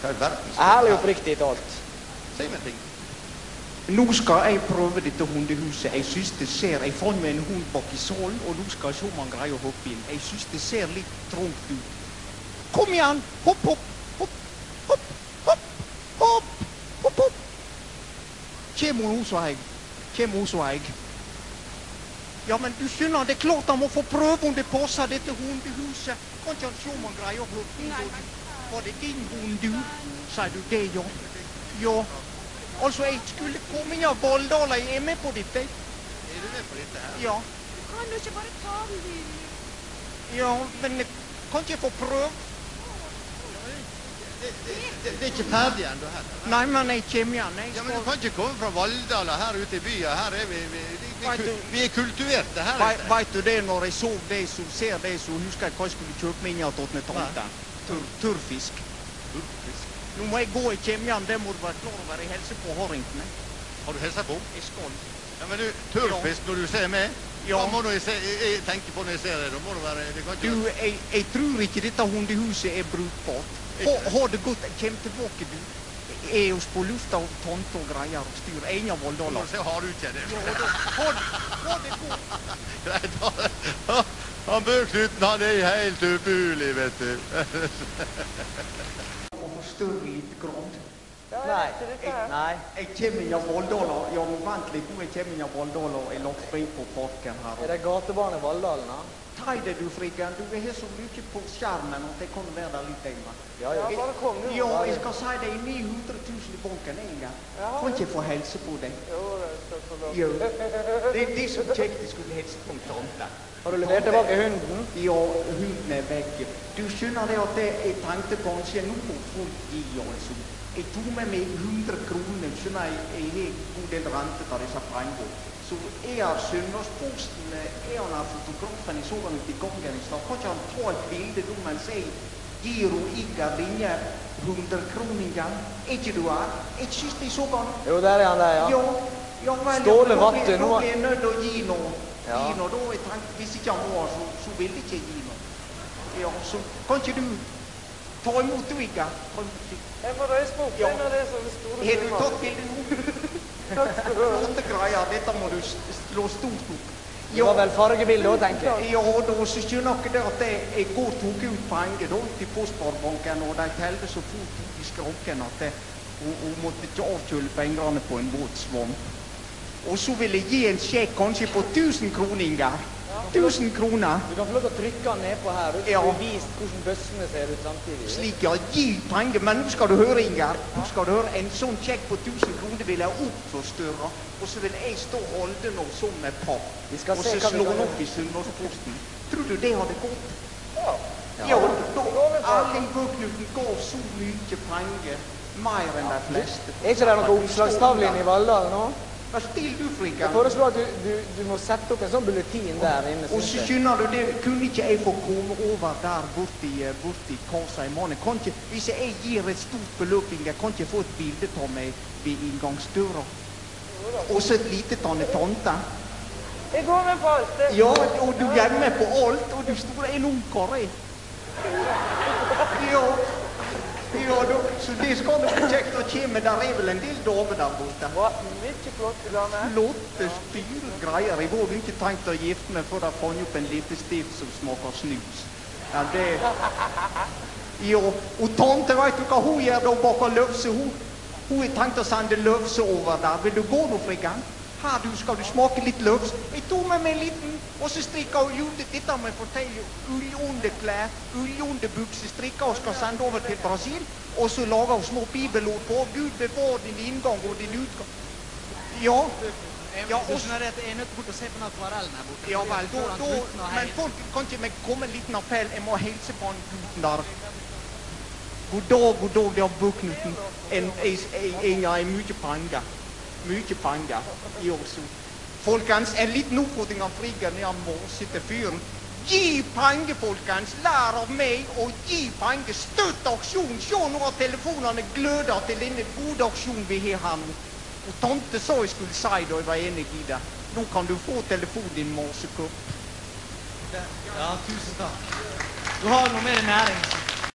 Hva er verdens? Ærlig og oppriktig talt. Si meg en ting. Nå skal jeg prøve dette hundehuset. Jeg synes det ser... Jeg fant meg en hund bak i salen, og nå skal jeg se om han greier å hoppe inn. Jeg synes det ser litt trångt ut. Kom igjen! Hopp, hopp, hopp, hopp, hopp, hopp, hopp, hopp. Kjem hun hos meg? Kjem hos meg? Ja, men du skjønner, det er klart han må få prøve om det passer dette hundehuset. Kan ikke han se om han greier å hoppe inn? Var det din hund, du? Sier du det, ja? Ja. Altså, jeg skulle komme inn av Valldal, jeg er med på dette. Er du med på dette her? Ja. Du kan jo ikke bare ta den, du. Ja, men kan ikke jeg få prøve? Det er ikke ferdig ennå her. Nei, men jeg kommer igjen. Ja, men du kan ikke komme fra Valldal her ute i byen. Her er vi er kultiverte her. Vet du det, når jeg så det, så ser det, så husker jeg hva jeg skulle kjøpe meg inn av Totne Tomte. Turfisk. Turfisk. Nå må jeg gå i kjemjan, det må du være klar over. Jeg hilser på Harrington. Har du hilset på? Jeg skal. Ja, men du, turfisk når du ser meg? Ja. Hva må du tenke på når jeg ser deg? Da må du være... Det kan ikke Du, være... jeg tror ikke dette hundehuset er brukbart. Ha det godt, jeg kommer tilbake, du. Jeg er hos på lufta og tante og greier og styr. En av Valldala. Nå ser har du ikke det. Ja, ha det godt. Greit, han Bøknuten, han er helt umulig, vet du. Og forstørre litt grann. Nei. Nei. Jeg kommer inn av Valldala. Ja, vent litt, nå jeg kommer inn av Valldala og jeg lagt fri på parken her. Er det gatebarn i Valldalen, da? Ta det, du, Friggen. Du er så mye på skjermen at jeg kan være der litt hjemme. Ja, bare kom du. Ja, jeg skal si deg 900 000 i banken en gang. Kan ikke få helse på deg. Jo, det skal så bra. Jo. Det er så kjekt jeg skulle helse på en tante. Har du levert tilbake hunden? Ja, hunden er vekk. Du skjønner det at jeg tenkte kanskje nå må folk gi, altså. Jeg tog med meg 100 kroner, skjønner jeg har en god del rente av disse pengene. Så jeg har Søndagsposten, jeg har den fotografen i sånn ut i gangen i stad. Kan ikke han ta et bilde da mens jeg gir og Igger denne 100-kroningen? Er ikke du her? Jeg synes det er sånn. Jo, der er han der, ja. Ja, vel, Ståle Vatte, nå nå... blir jeg nødt til å gi noe. Ja. Gi noe, da jeg tenkte, hvis ikke han var, så ville jeg ikke gi noe. Ja, så kan ikke du ta imot du, Igger? Jeg får røys på opp, en av det som er store... Har du tatt bildet nå? Flotte greier, dette må du slå stort opp. Det var vel fargebildet også, tenker jeg. Ja, da så skjønner ikke det at jeg går og tok ut penger da til Postbarebanken, og de telte så fort ut i skranken at hun måtte ikke avkjøle pengene på en båtsvogn. Og så ville jeg gi en sjekk kanskje på 1000 kroninger. 1000 kroner. Du kan få lov til å trykke den nedpå her, og så har vi vist hvordan bøssene ser ut samtidig. Slik, ja, gi penger, men nå skal du høre, Inger. Nå skal du høre, en sånn sjekk på 1000 kroner vil jeg oppforstørre, og så vil jeg stå og holde noe sånn med papp, og så slå den opp i Sunnmørsposten. Tror du det hadde gått? Ja. Ja, Erling Bøknuten gav så mye penger, mer enn de fleste. Er ikke det noen oppslagstavle inne i Valldal nå? Hva still du, Friggen? Jeg foreslår at du må sette opp en sånn bulletin der inne. Og så skjønner du, det kunne ikke jeg få komme over der borti kassa i måneden. Kan ikke, hvis jeg gir et stort beløp, jeg kan ikke få et bilde av meg ved inngangsdøra. Og så et lite tante. Jeg går med på alt det. Ja, og du er med på alt, og du står en ungkar, Ja. Ja, så det skal det bli kjekt å komme. Der er vel en del damer der borte. Mye flotte damer. Flotte, styre greier. Jeg har ikke tenkt å gifte meg for å fange opp en lite stift som smaker snus. Ja, det... Ja, og tante, vet du hva hun gjør da bak løvse? Hun har tenkt å sende løvse over der. Vil du gå nå, Friggen? Her, du, skal du smake litt løvs? Jeg tog med meg en liten, og så strikket hun gjorde dette med å fortelle ullunderklær, ullunderbukse, strikket og skal sende over til Brasil, og så lager hun små bibelord på, Gud bevar din inngang og din utgang. Ja. Ja, du skjønner det at jeg er nødt til å se på den akvarellen her borte. Ja vel, men folk kan ikke komme en liten appell, jeg må hilse på han gutten der. God dag, det er Bøknuten. En har mye penger. Mye penger. Jo, så. Folkens, en liten oppfordring av Friggen i han måsete fyren. Gi penger, folkens! Lær av meg å gi penger! Støtt aksjon! Se nå at telefonene gløder til denne gode aksjonen vi har her nå. Og tante sa jeg skulle si da jeg var enig i det. Nå kan du få telefonen din, måsekopp. Ja, tusen takk. Du har noe mer næring.